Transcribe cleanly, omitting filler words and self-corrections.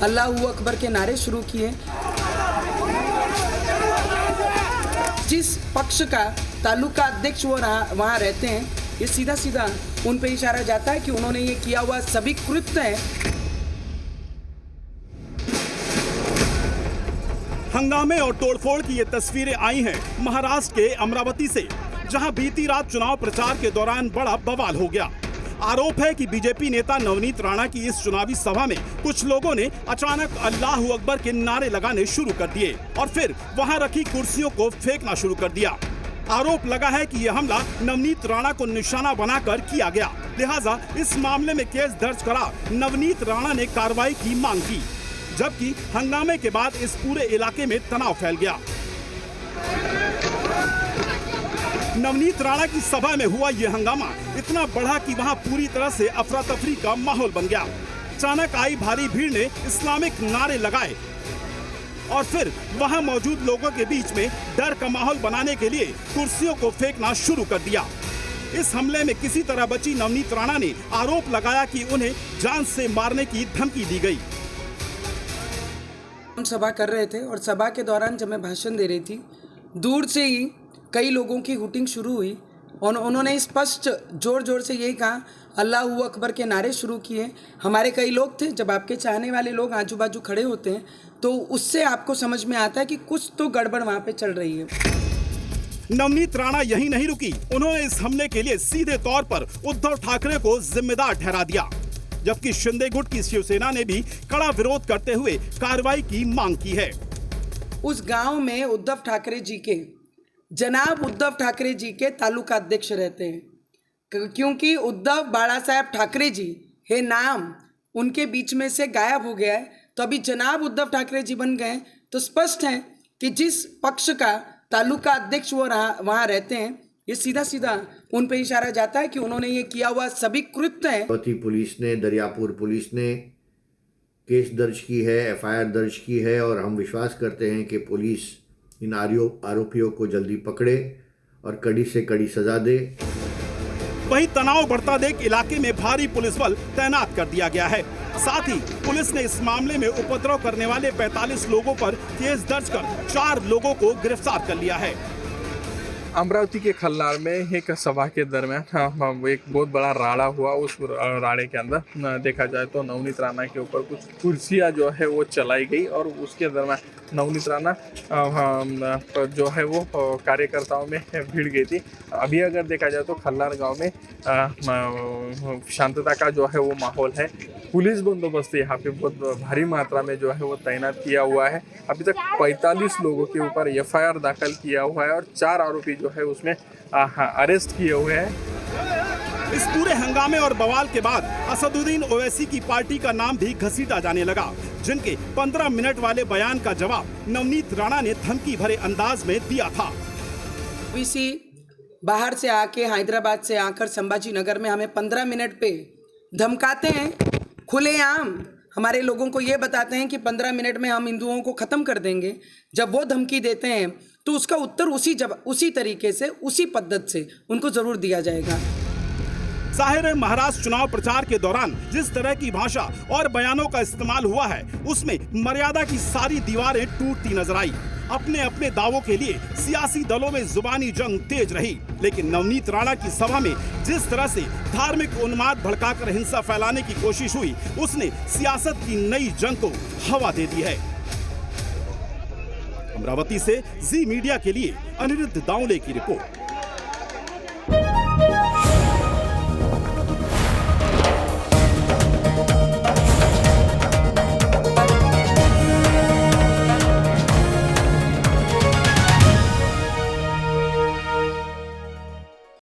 अल्लाहू अकबर के नारे शुरू किए। जिस पक्ष का तालुका अध्यक्ष वो वहाँ रहते हैं, ये सीधा सीधा उन पे इशारा जाता है कि उन्होंने ये किया हुआ सभी कृत्य है। हंगामे और तोड़फोड़ की ये तस्वीरें आई हैं महाराष्ट्र के अमरावती से, जहां बीती रात चुनाव प्रचार के दौरान बड़ा बवाल हो गया। आरोप है कि बीजेपी नेता नवनीत राणा की इस चुनावी सभा में कुछ लोगों ने अचानक अल्लाहू अकबर के नारे लगाने शुरू कर दिए और फिर वहां रखी कुर्सियों को फेंकना शुरू कर दिया। आरोप लगा है कि यह हमला नवनीत राणा को निशाना बनाकर किया गया, लिहाजा इस मामले में केस दर्ज करा नवनीत राणा ने कार्रवाई की मांग की। जबकि हंगामे के बाद इस पूरे इलाके में तनाव फैल गया। नवनीत राणा की सभा में हुआ यह हंगामा इतना बढ़ा कि वहां पूरी तरह से अफरा तफरी का माहौल बन गया। अचानक आई भारी भीड़ ने इस्लामिक नारे लगाए और फिर वहां मौजूद लोगों के बीच में डर का माहौल बनाने के लिए कुर्सियों को फेंकना शुरू कर दिया। इस हमले में किसी तरह बची नवनीत राणा ने आरोप लगाया कि उन्हें जान से मारने की धमकी दी गई। हम सभा कर रहे थे और सभा के दौरान जब मैं भाषण दे रही थी, दूर से ही कई लोगों की हुटिंग शुरू हुई और उन्होंने स्पष्ट जोर जोर से यही कहा, अल्लाहू अकबर के नारे शुरू किए। हमारे कई लोग थे, जब आपके चाहने वाले लोग आजू बाजू खड़े होते हैं तो उससे आपको समझ में आता है कि कुछ तो गड़बड़ वहाँ पे चल रही है। नवनीत राणा यही नहीं रुकी, उन्होंने इस हमले के लिए सीधे तौर पर उद्धव ठाकरे को जिम्मेदार ठहरा दिया, जबकि शिंदे गुट की शिवसेना ने भी कड़ा विरोध करते हुए कार्रवाई की मांग की है। उस गांव में उद्धव ठाकरे जी के जनाब उद्धव ठाकरे जी के तालुका अध्यक्ष रहते हैं, क्योंकि उद्धव बाला साहब ठाकरे जी है नाम उनके बीच में से गायब हो गया है, तो अभी जनाब उद्धव ठाकरे जी बन गए। तो स्पष्ट है कि जिस पक्ष का तालुका अध्यक्ष वो वहाँ रहते हैं, ये सीधा सीधा उन पे इशारा जाता है कि उन्होंने ये किया हुआ सभी कृत्य है। पुलिस ने, दरियापुर पुलिस ने केस दर्ज की है, एफआईआर दर्ज की है और हम विश्वास करते हैं कि पुलिस इन आरोपियों को जल्दी पकड़े और कड़ी से कड़ी सजा दे। वहीं तनाव बढ़ता देख इलाके में भारी पुलिस बल तैनात कर दिया गया है। साथ ही पुलिस ने इस मामले में उपद्रव करने वाले 45 लोगों पर केस दर्ज कर 4 लोगों को गिरफ्तार कर लिया है। अमरावती के खल्लार में एक सभा के दरमियान एक बहुत बड़ा राड़ा हुआ। उस राड़े के अंदर देखा जाए तो नवनीत राणा के ऊपर कुछ कुर्सियां जो है वो चलाई गई और उसके दरमियान नवनीत राणा जो है वो कार्यकर्ताओं में भिड़ गई थी। अभी अगर देखा जाए तो खल्लार गांव में शांतता का जो है वो माहौल है। पुलिस बंदोबस्त यहाँ पे बहुत भारी मात्रा में जो है वो तैनात किया हुआ है। अभी तक 45 लोगों के ऊपर एफआईआर दाखिल किया हुआ है और 4 आरोपी जो है उसमें अरेस्ट किए हुए हैं। इस पूरे हंगामे और बवाल के बाद असदुद्दीन ओवैसी की पार्टी का नाम भी घसीटा जाने लगा, जिनके 15 मिनट वाले बयान का जवाब नवनीत राणा ने धमकी भरे अंदाज में दिया था। ओवैसी बाहर से आके, हैदराबाद से आकर संभाजी नगर में हमें 15 मिनट पे धमकाते हैं, खुलेआम हमारे लोगों को ये बताते हैं कि 15 मिनट में हम हिंदुओं को ख़त्म कर देंगे। जब वो धमकी देते हैं तो उसका उत्तर उसी तरीके से, उसी पद्धति से उनको ज़रूर दिया जाएगा। जाहिर है महाराष्ट्र चुनाव प्रचार के दौरान जिस तरह की भाषा और बयानों का इस्तेमाल हुआ है, उसमें मर्यादा की सारी दीवारें टूटती नजर आई। अपने अपने दावों के लिए सियासी दलों में जुबानी जंग तेज रही, लेकिन नवनीत राणा की सभा में जिस तरह से धार्मिक उन्माद भड़काकर हिंसा फैलाने की कोशिश हुई, उसने सियासत की नई जंग को हवा दे दी है। अमरावती से जी मीडिया के लिए अनिरुद्ध दाउले की रिपोर्ट।